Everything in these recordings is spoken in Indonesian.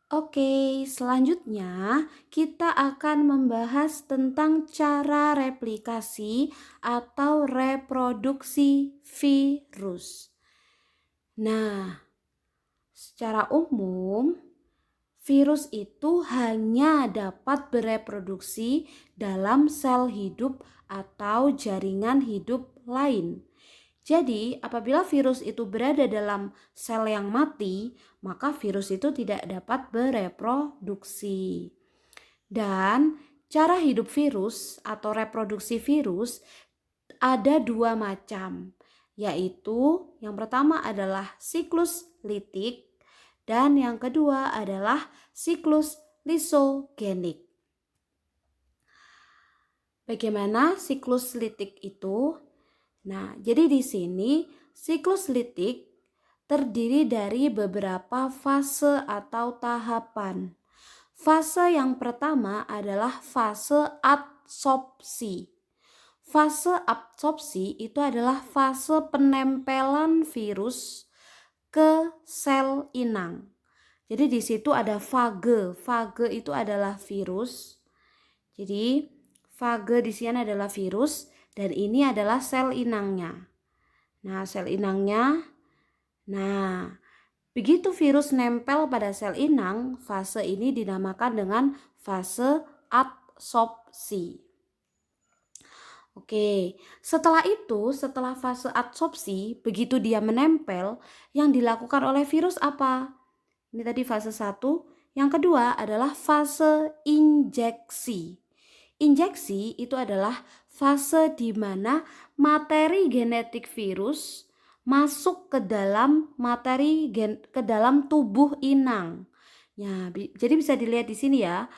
Oke, selanjutnya kita akan membahas tentang cara replikasi atau reproduksi virus. Nah, secara umum, virus itu hanya dapat bereproduksi dalam sel hidup atau jaringan hidup lain. Jadi, apabila virus itu berada dalam sel yang mati, maka virus itu tidak dapat bereproduksi. Dan cara hidup virus atau reproduksi virus ada dua macam, yaitu yang pertama adalah siklus litik dan yang kedua adalah siklus lisogenik. Bagaimana siklus litik itu? Nah, jadi di sini siklus litik terdiri dari beberapa fase atau tahapan. Fase yang pertama adalah fase adsorpsi. Fase adsorpsi itu adalah fase penempelan virus ke sel inang. Jadi di situ ada fage. Fage itu adalah virus. Jadi fage di sini adalah virus dan ini adalah sel inangnya. Nah, sel inangnya. Nah, begitu virus nempel pada sel inang, fase ini dinamakan dengan fase adsorpsi. Oke, setelah fase adsorpsi, begitu dia menempel, yang dilakukan oleh virus apa? Ini tadi fase 1. Yang kedua adalah fase injeksi. Injeksi itu adalah fase di mana materi genetik virus masuk ke dalam ke dalam tubuh inang. Ya, jadi bisa dilihat di sini ya.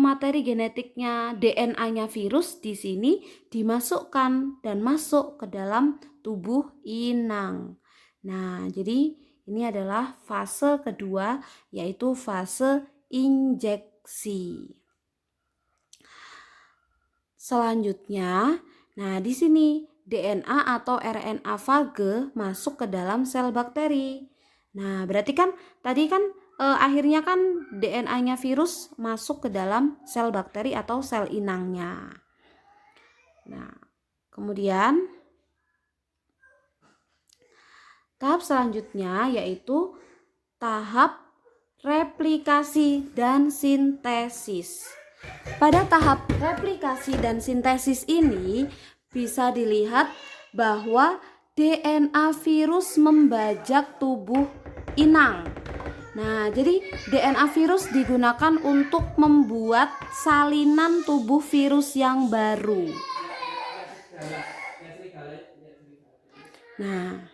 Materi genetiknya DNA-nya virus di sini dimasukkan dan masuk ke dalam tubuh inang. Nah, jadi ini adalah fase kedua, yaitu fase injeksi. Selanjutnya, nah di sini DNA atau RNA fage masuk ke dalam sel bakteri. Nah, berarti kan tadi kan akhirnya kan DNA-nya virus masuk ke dalam sel bakteri atau sel inangnya. Nah, kemudian tahap selanjutnya yaitu tahap replikasi dan sintesis. Pada tahap replikasi dan sintesis ini bisa dilihat bahwa DNA virus membajak tubuh inang. Nah, jadi DNA virus digunakan untuk membuat salinan tubuh virus yang baru. Nah,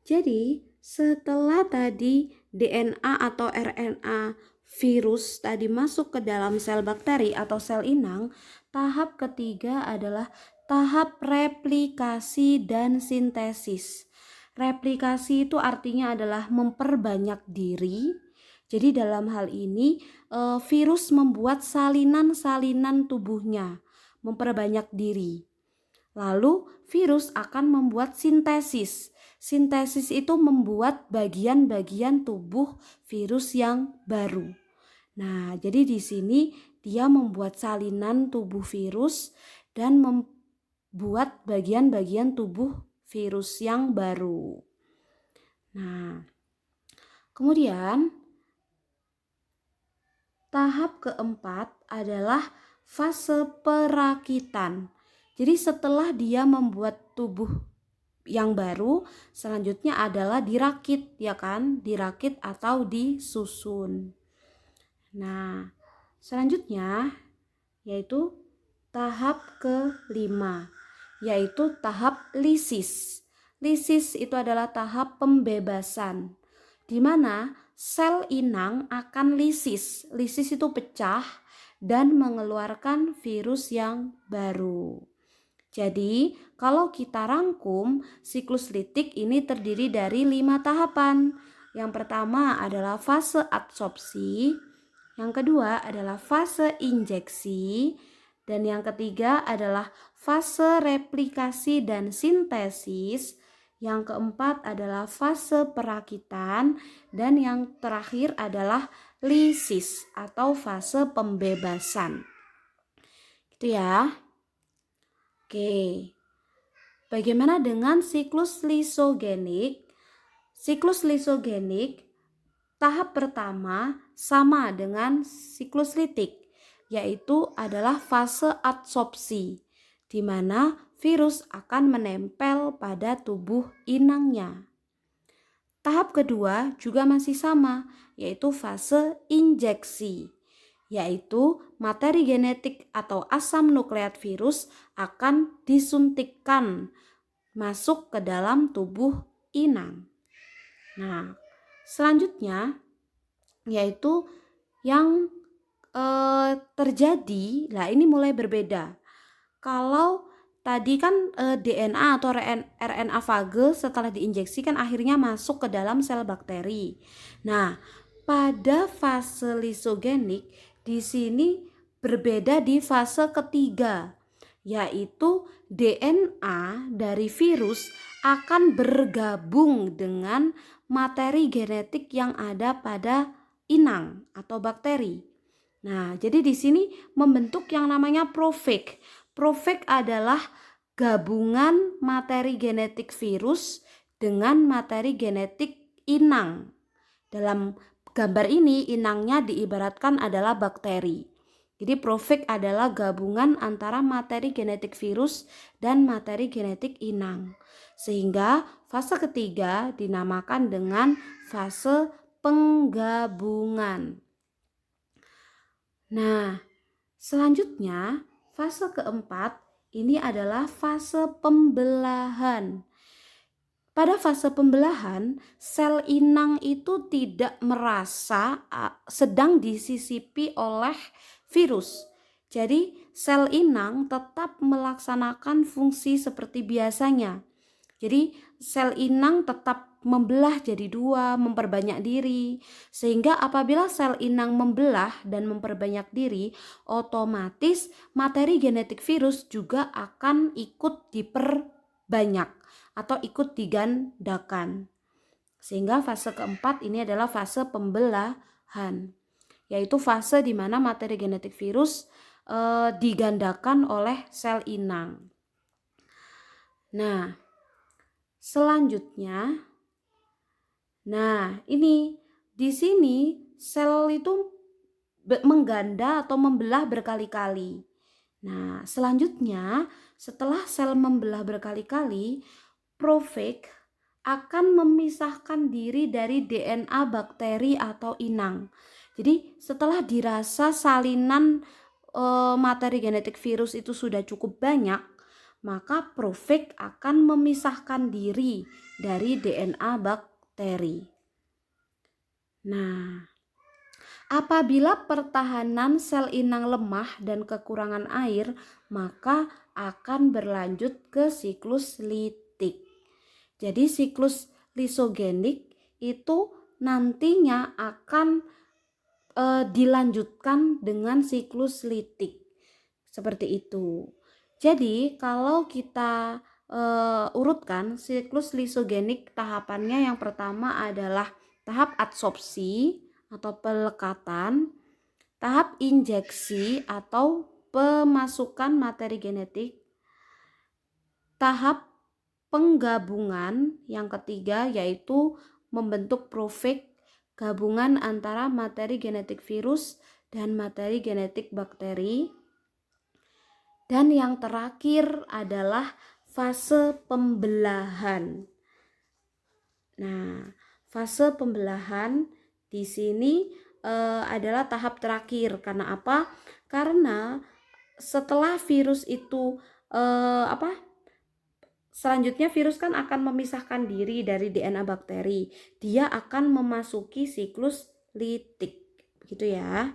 jadi setelah tadi DNA atau RNA virus tadi masuk ke dalam sel bakteri atau sel inang, tahap ketiga adalah tahap replikasi dan sintesis. Replikasi itu artinya adalah memperbanyak diri. Jadi dalam hal ini virus membuat salinan-salinan tubuhnya, memperbanyak diri. Lalu virus akan membuat sintesis. Sintesis itu membuat bagian-bagian tubuh virus yang baru. Nah, jadi di sini dia membuat salinan tubuh virus dan membuat bagian-bagian tubuh virus yang baru. Nah, kemudian tahap keempat adalah fase perakitan. Jadi setelah dia membuat tubuh yang baru, selanjutnya adalah dirakit, ya kan? Dirakit atau disusun. Nah, selanjutnya yaitu tahap kelima, yaitu tahap lisis. Lisis itu adalah tahap pembebasan, di mana sel inang akan lisis. Lisis itu pecah dan mengeluarkan virus yang baru. Jadi, kalau kita rangkum, siklus litik ini terdiri dari 5 tahapan. Yang pertama adalah fase adsorpsi, yang kedua adalah fase injeksi, dan yang ketiga adalah fase replikasi dan sintesis, yang keempat adalah fase perakitan, dan yang terakhir adalah lisis atau fase pembebasan. Gitu ya. Oke. Bagaimana dengan siklus lisogenik? Siklus lisogenik tahap pertama sama dengan siklus litik, yaitu adalah fase adsorpsi, di mana virus akan menempel pada tubuh inangnya. Tahap kedua juga masih sama, yaitu fase injeksi, yaitu materi genetik atau asam nukleat virus akan disuntikkan masuk ke dalam tubuh inang. Nah, selanjutnya yaitu yang terjadi, nah ini mulai berbeda. Kalau tadi kan DNA atau RNA fage setelah diinjeksi kan akhirnya masuk ke dalam sel bakteri. Nah, pada fase lisogenik di sini berbeda di fase ketiga, yaitu DNA dari virus akan bergabung dengan materi genetik yang ada pada inang atau bakteri. Nah, jadi di sini membentuk yang namanya profag. Profag adalah gabungan materi genetik virus dengan materi genetik inang. Dalam gambar ini inangnya diibaratkan adalah bakteri. Jadi profag adalah gabungan antara materi genetik virus dan materi genetik inang. Sehingga fase ketiga dinamakan dengan fase penggabungan. Nah, selanjutnya fase keempat ini adalah fase pembelahan. Pada fase pembelahan, sel inang itu tidak merasa sedang disisipi oleh virus. Jadi, sel inang tetap melaksanakan fungsi seperti biasanya. Jadi, sel inang tetap membelah jadi dua, memperbanyak diri. Sehingga apabila sel inang membelah dan memperbanyak diri, otomatis materi genetik virus juga akan ikut diperbanyak atau ikut digandakan. Sehingga fase keempat ini adalah fase pembelahan, yaitu fase di mana materi genetik virus digandakan oleh sel inang. Nah, selanjutnya, ini di sini sel itu mengganda atau membelah berkali-kali. Nah, selanjutnya setelah sel membelah berkali-kali, profag akan memisahkan diri dari DNA bakteri atau inang. Jadi setelah dirasa salinan materi genetik virus itu sudah cukup banyak, maka profag akan memisahkan diri dari DNA bakteri. Nah, apabila pertahanan sel inang lemah dan kekurangan air, maka akan berlanjut ke siklus litik. Jadi siklus lisogenik itu nantinya akan dilanjutkan dengan siklus litik. Seperti itu. Jadi kalau kita urutkan siklus lisogenik tahapannya, yang pertama adalah tahap adsorpsi atau pelekatan, tahap injeksi atau pemasukan materi genetik, tahap penggabungan yang ketiga yaitu membentuk profag, gabungan antara materi genetik virus dan materi genetik bakteri, dan yang terakhir adalah fase pembelahan. Nah, fase pembelahan di sini adalah tahap terakhir. Karena apa? Karena setelah virus itu selanjutnya virus kan akan memisahkan diri dari DNA bakteri. Dia akan memasuki siklus litik. Begitu ya.